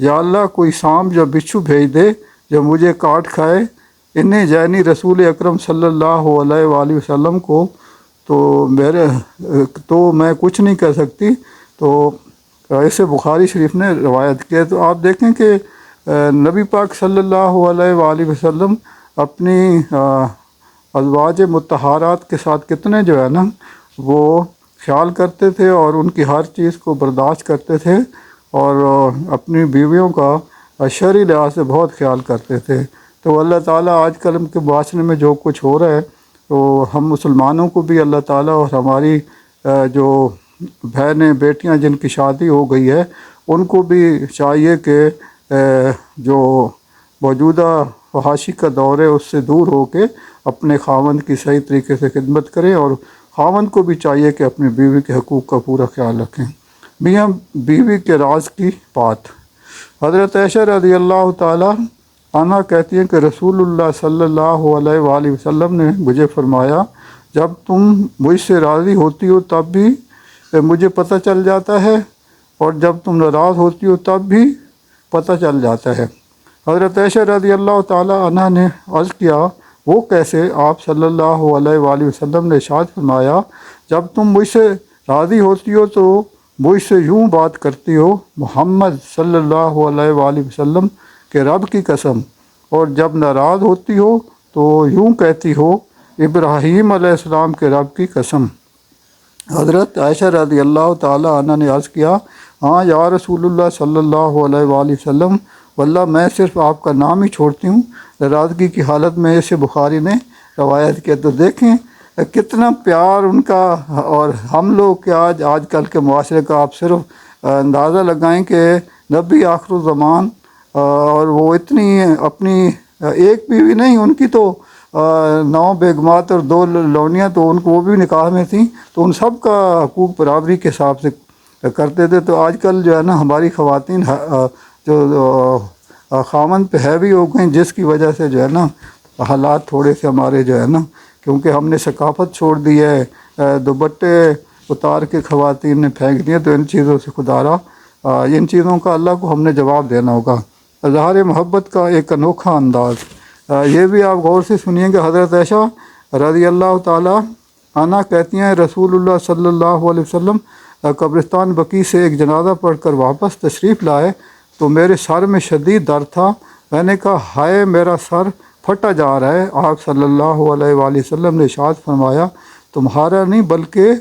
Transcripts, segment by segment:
یا اللہ کوئی سانپ یا بچھو بھیج دے جو مجھے کاٹ کھائے، انہیں یعنی رسول اکرم صلی اللہ علیہ وآلہ وسلم کو، تو میں کچھ نہیں کہہ سکتی۔ تو ایسے بخاری شریف نے روایت کیا۔ تو آپ دیکھیں کہ نبی پاک صلی اللہ علیہ وآلہ وسلم اپنی ازواج مطہرات کے ساتھ کتنے جو ہے نا وہ خیال کرتے تھے، اور ان کی ہر چیز کو برداشت کرتے تھے، اور اپنی بیویوں کا شرعی لحاظ سے بہت خیال کرتے تھے۔ تو اللہ تعالیٰ آج کل کے معاشرے میں جو کچھ ہو رہا ہے، تو ہم مسلمانوں کو بھی اللہ تعالیٰ اور ہماری جو بہنیں بیٹیاں جن کی شادی ہو گئی ہے ان کو بھی چاہیے کہ جو موجودہ فحاشی کا دور ہے اس سے دور ہو کے اپنے خاوند کی صحیح طریقے سے خدمت کریں، اور خاوند کو بھی چاہیے کہ اپنی بیوی کے حقوق کا پورا خیال رکھیں۔ میاں بیوی کے راز کی بات۔ حضرت عائشہ رضی اللہ تعالیٰ عنہ کہتی ہیں کہ رسول اللہ صلی اللہ علیہ وآلہ وسلم نے مجھے فرمایا، جب تم مجھ سے راضی ہوتی ہو تب بھی مجھے پتہ چل جاتا ہے، اور جب تم ناراض ہوتی ہو تب بھی پتہ چل جاتا ہے۔ حضرت عائشہ رضی اللہ تعالیٰ عنہ نے عرض کیا، وہ کیسے؟ آپ صلی اللہ علیہ وآلہ وسلم نے ارشاد فرمایا، جب تم مجھ سے راضی ہوتی ہو تو مجھ سے یوں بات کرتی ہو، محمد صلی اللہ علیہ وآلہ وسلم کے رب کی قسم، اور جب ناراض ہوتی ہو تو یوں کہتی ہو، ابراہیم علیہ السلام کے رب کی قسم۔ حضرت عائشہ رضی اللہ تعالیٰ عنہ نے عرض کیا، ہاں یا رسول اللہ صلی اللہ علیہ وآلہ وسلم، واللہ میں صرف آپ کا نام ہی چھوڑتی ہوں۔ ناراضگی کی حالت میں اسے بخاری نے روایت کیا۔ تو دیکھیں کتنا پیار ان کا، اور ہم لوگ کے آج کل کے معاشرے کا آپ صرف اندازہ لگائیں کہ نبی آخر الزمان، اور وہ اتنی اپنی ایک بیوی نہیں، ان کی تو 9 بیگمات اور 2 لونیاں، تو ان کو وہ بھی نکاح میں تھیں، تو ان سب کا حقوق برابری کے حساب سے کرتے تھے۔ تو آج کل جو ہے نا ہماری خواتین جو خامن پہ ہیوی ہو گئیں، جس کی وجہ سے جو ہے نا حالات تھوڑے سے ہمارے جو ہے نا، کیونکہ ہم نے ثقافت چھوڑ دی ہے، دوپٹے اتار کے خواتین نے پھینک دیے، تو ان چیزوں سے خدارا ان چیزوں کا اللہ کو ہم نے جواب دینا ہوگا۔ اظہار محبت کا ایک انوکھا انداز، یہ بھی آپ غور سے سنیے کہ حضرت عائشہ رضی اللہ تعالیٰ عنہ کہتی ہیں، رسول اللہ صلی اللہ علیہ وسلم قبرستان بقیع سے ایک جنازہ پڑھ کر واپس تشریف لائے تو میرے سر میں شدید درد تھا۔ میں نے کہا، ہائے میرا سر پھٹا جا رہا ہے۔ آپ صلی اللہ علیہ وآلہ وسلم نے ارشاد فرمایا، تمہارا نہیں بلکہ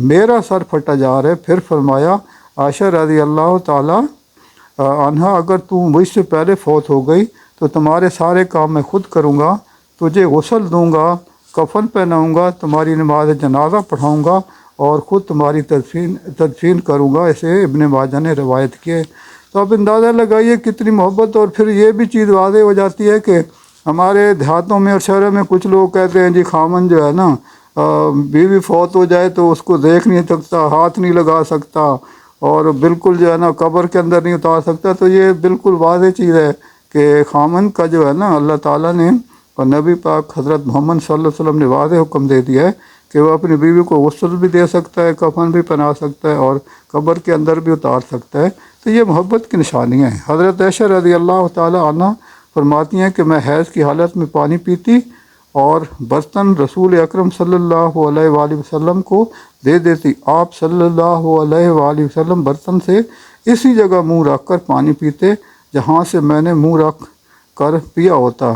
میرا سر پھٹا جا رہا ہے۔ پھر فرمایا، عائشہ رضی اللہ تعالیٰ عنہ، اگر تم مجھ سے پہلے فوت ہو گئی تو تمہارے سارے کام میں خود کروں گا، تجھے غسل دوں گا، کفن پہناؤں گا، تمہاری نماز جنازہ پڑھاؤں گا، اور خود تمہاری تدفین کروں گا۔ اسے ابن ماجہ نے روایت کیے۔ تو اب اندازہ لگائیے کتنی محبت۔ اور پھر یہ بھی چیز واضح ہو جاتی ہے کہ ہمارے دیہاتوں میں اور شہروں میں کچھ لوگ کہتے ہیں جی خامن جو ہے نا بیوی فوت ہو جائے تو اس کو دیکھ نہیں سکتا، ہاتھ نہیں لگا سکتا، اور بالکل جو ہے نا قبر کے اندر نہیں اتار سکتا۔ تو یہ بالکل واضح چیز ہے کہ خامن کا جو ہے نا اللہ تعالیٰ نے اور نبی پاک حضرت محمد صلی اللہ علیہ وسلم نے واضح حکم دے دیا ہے کہ وہ اپنی بیوی کو غسل بھی دے سکتا ہے، کفن بھی پہنا سکتا ہے، اور قبر کے اندر بھی اتار سکتا ہے۔ تو یہ محبت کی نشانیاں ہیں۔ حضرت عائشہ رضی اللہ تعالیٰ عنہ فرماتی ہیں کہ میں حیض کی حالت میں پانی پیتی اور برتن رسول اکرم صلی اللہ علیہ وآلہ وسلم کو دے دیتی۔ آپ صلی اللہ علیہ وآلہ وسلم برتن سے اسی جگہ منہ رکھ کر پانی پیتے جہاں سے میں نے منہ رکھ کر پیا ہوتا۔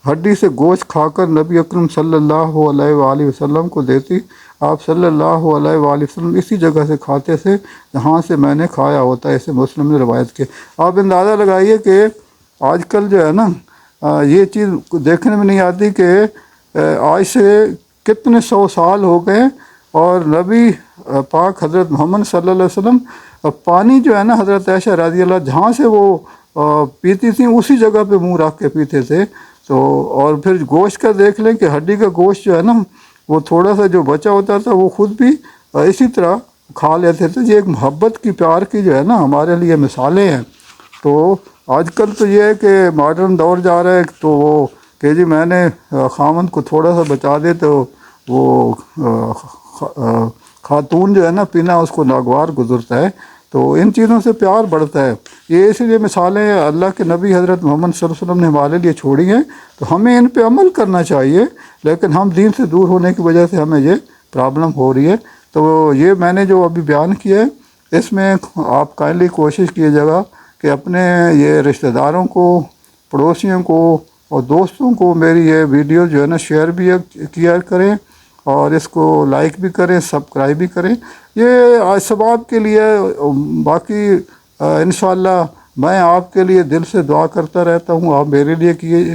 ہڈی سے گوشت کھا کر نبی اکرم صلی اللہ علیہ وآلہ وسلم کو دیتی۔ آپ صلی اللہ علیہ وآلہ وسلم اسی جگہ سے کھاتے تھے جہاں سے میں نے کھایا ہوتا ہے۔ اسے مسلم نے روایت کی۔ آپ اندازہ لگائیے کہ آج کل جو ہے نا یہ چیز دیکھنے میں نہیں آتی کہ آج سے کتنے 100 سال ہو گئے، اور نبی پاک حضرت محمد صلی اللہ علیہ وسلم پانی جو ہے نا حضرت عائشہ رضی اللہ جہاں سے وہ پیتی تھیں اسی جگہ پہ منہ رکھ کے پیتے تھے۔ تو اور پھر گوشت کا دیکھ لیں کہ ہڈی کا گوشت جو ہے نا وہ تھوڑا سا جو بچا ہوتا تھا وہ خود بھی اسی طرح کھا لیتے تھے۔ یہ ایک محبت کی، پیار کی جو ہے نا ہمارے لیے مثالیں ہیں۔ تو آج کل تو یہ ہے کہ ماڈرن دور جا رہا ہے، تو وہ کہ جی میں نے خامن کو تھوڑا سا بچا دے تو وہ خاتون جو ہے نا پینا اس کو ناگوار گزرتا ہے۔ تو ان چیزوں سے پیار بڑھتا ہے۔ یہ اس لیے مثالیں اللہ کے نبی حضرت محمد صلی اللہ علیہ وسلم نے ہمارے لیے چھوڑی ہیں، تو ہمیں ان پہ عمل کرنا چاہیے، لیکن ہم دین سے دور ہونے کی وجہ سے ہمیں یہ پرابلم ہو رہی ہے۔ تو یہ میں نے جو ابھی بیان کیا ہے، اس میں آپ کائنڈلی کوشش کیجیے گا کہ اپنے یہ رشتہ داروں کو، پڑوسیوں کو اور دوستوں کو میری یہ ویڈیو جو ہے نا شیئر بھی کیا کریں، اور اس کو لائک بھی کریں، سبسکرائب بھی کریں، یہ ثواب کے لیے۔ باقی انشاءاللہ میں آپ کے لیے دل سے دعا کرتا رہتا ہوں، آپ میرے لیے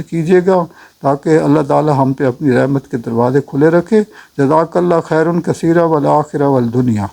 کیجیے گا، تاکہ اللہ تعالی ہم پہ اپنی رحمت کے دروازے کھلے رکھے۔ جزاک اللہ خیرن کثیرہ والآخرہ والدنیا۔